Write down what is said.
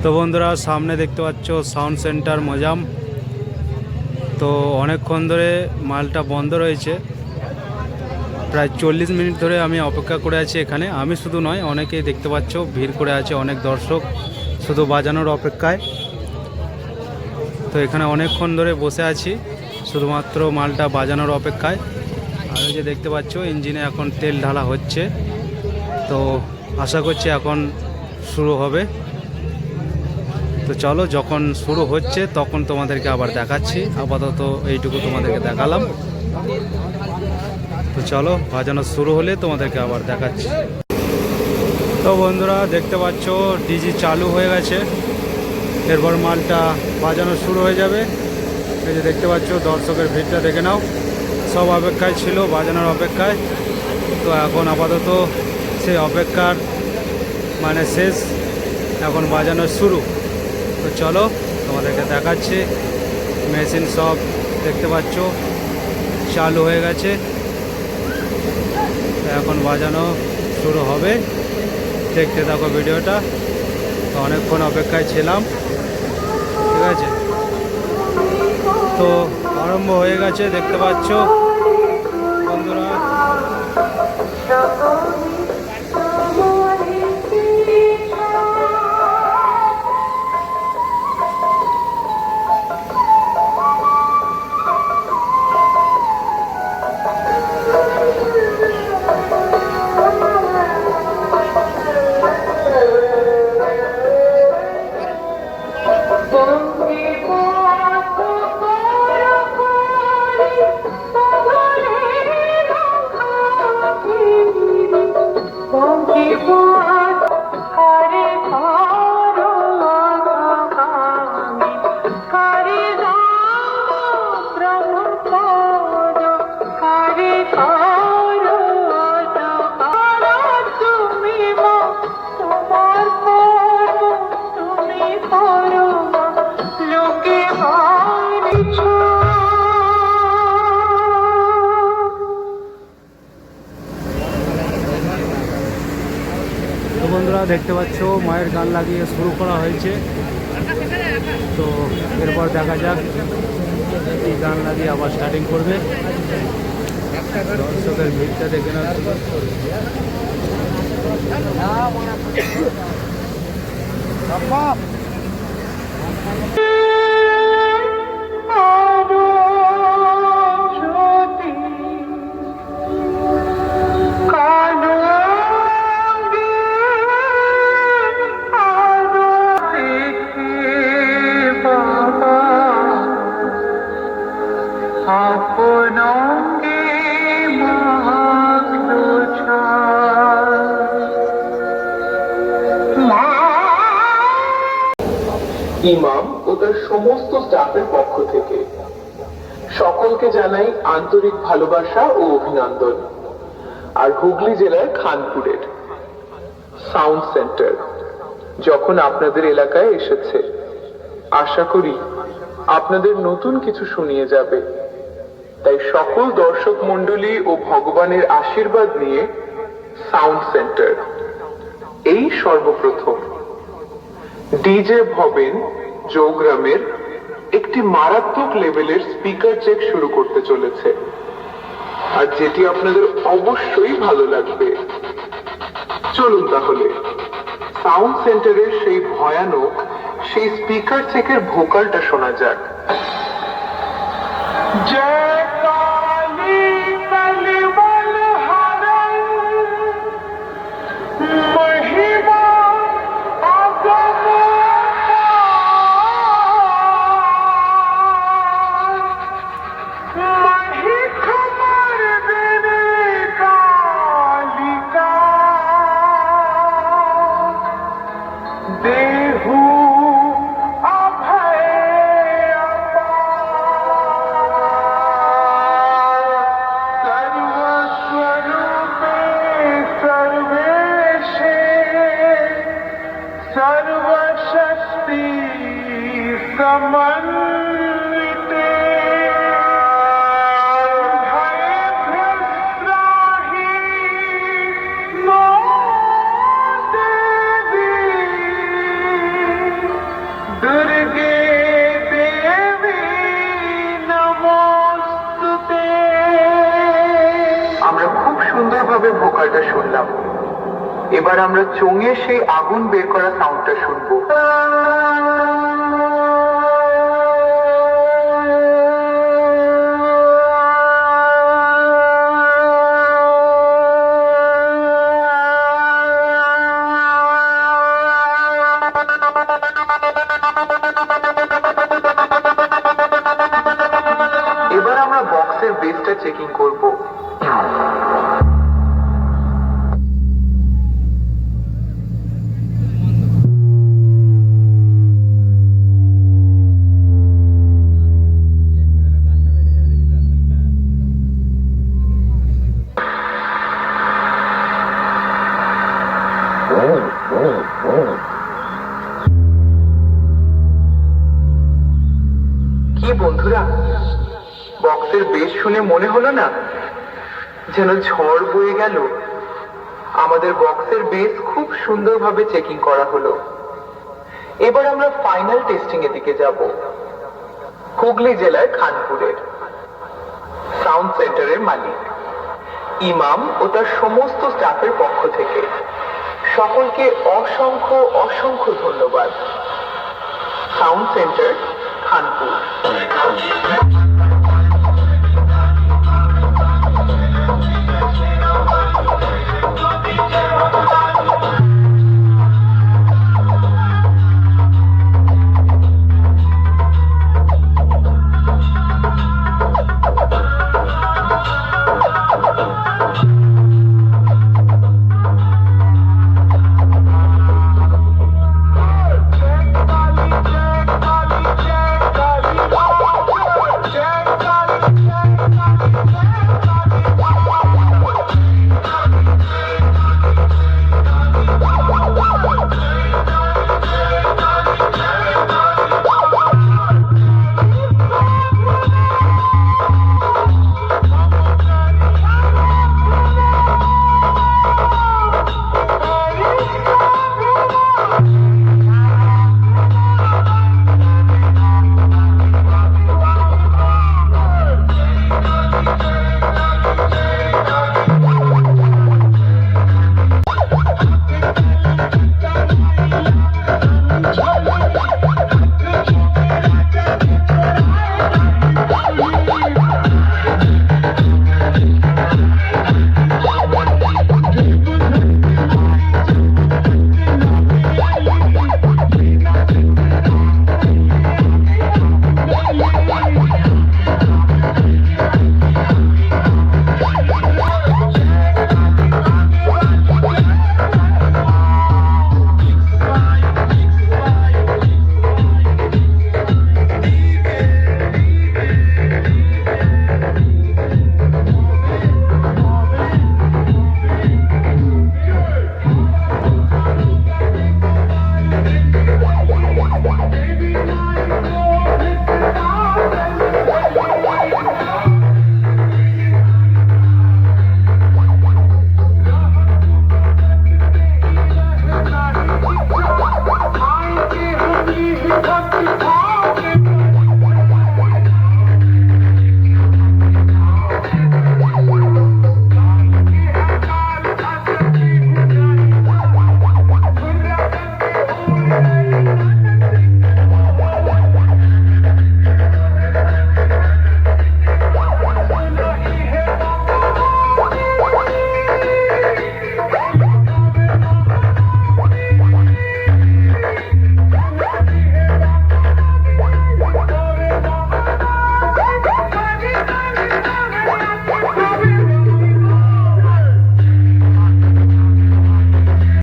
তো বন্ধুরা সামনে দেখতে পাচ্ছ সাউন্ড সেন্টার মজাম। তো অনেকক্ষণ ধরে মালটা বন্ধ রয়েছে, প্রায় 40 মিনিট ধরে আমি অপেক্ষা করে আছি এখানে। আমি শুধু নয়, অনেকেই দেখতে পাচ্ছ ভিড় করে আছে, অনেক দর্শক শুধু বাজানোর অপেক্ষায়। তো এখানে অনেকক্ষণ ধরে বসে আছি শুধুমাত্র মালটা বাজানোর অপেক্ষায়। আর ওই যে দেখতে পাচ্ছ ইঞ্জিনে এখন তেল ঢালা হচ্ছে, তো আশা করছি এখন শুরু হবে। তো চলো, যখন শুরু হচ্ছে তখন তোমাদেরকে আবার দেখাচ্ছি। আপাতত এইটুকু তোমাদেরকে দেখালাম। তো চলো, বাজানো শুরু হলে তোমাদেরকে আবার দেখাচ্ছি। তো বন্ধুরা দেখতে পাচ্ছ ডিজি চালু হয়ে গেছে, এরপর মালটা বাজানো শুরু হয়ে যাবে। এই যে দেখতে পাচ্ছ দর্শকের ভিড়টা দেখে নাও, সব অপেক্ষায় ছিল, বাজানোর অপেক্ষায়। তো এখন আপাতত সেই অপেক্ষার মানে শেষ, এখন বাজানো শুরু। তো চলো তোমাদেরকে দেখাচ্ছি। মেশিন সব দেখতে পাচ্ছ চালু হয়ে গেছে, এখন বাজানো শুরু হবে। দেখতে থাকো ভিডিওটা। তো অনেকক্ষণ অপেক্ষায় ছিলাম, ঠিক আছে। তো আরম্ভ হয়ে গেছে, দেখতে পাচ্ছ বন্ধুরা। তো বন্ধুরা দেখতে পাচ্ছ মায়ের গান লাগিয়ে শুরু করা হয়েছে। তো এরপর দেখা যাক এই গান লাগিয়ে আবার স্টার্টিং করবে। দর্শকের ভিড়টা দেখে না। ইমাম ও তার সমস্ত স্টাফের পক্ষ থেকে সকলকে জানাই আন্তরিক ভালোবাসা ও অভিনন্দন। আর হুগলি জেলার খানপুরের সাউন্ড সেন্টার যখন আপনাদের এলাকায় এসেছে, আশা করি আপনাদের নতুন কিছু শুনিয়ে যাবে। তাই সকল দর্শক মণ্ডলী ও ভগবানের আশীর্বাদ নিয়ে সাউন্ড সেন্টার এই সর্বপ্রথম ডিজে ভবেন চৌগ্রামের একটি মারাত্মক লেভেলের স্পিকার চেক শুরু করতে চলেছে, আর যেটি আপনাদের অবশ্যই ভালো লাগবে। চলুন তাহলে সাউন্ড সেন্টারের সেই ভয়ানক সেই স্পিকার চেকের ভোকালটা শোনা যাক। জয় কালী কালিবল হরণ মহিমা আগম মহি খবর দেনে কালিকা দেহু অভয় सर्वस्वरूपे सर्वेशे सर्वशक्ति समन्विते भयभ्रत्राहि नो देवी दुर्गे देवी नमोस्तुते। আমরা খুব সুন্দরভাবে ভোকালটা শুনলাম। এবার আমরা চোঙে সেই আগুন বের করা সাউন্ডটা শুনবো। এবার আমরা বক্সের বেসটা চেকিং করব। কি বন্ধুরা, বক্সের বেস শুনে মনে হলো না যেন ঝড় বয়ে গেল? আমাদের বক্সের বেস খুব সুন্দরভাবে চেকিং করা হলো। এবার আমরা ফাইনাল টেস্টিং এর দিকে যাব, হুগলি জেলার খানপুরের সাউন্ড সেন্টারের মালিক ইমাম ও তার সমস্ত স্টাফের পক্ষ থেকে সকলকে অসংখ্য অসংখ্য ধন্যবাদ। Sound centre Khanpur.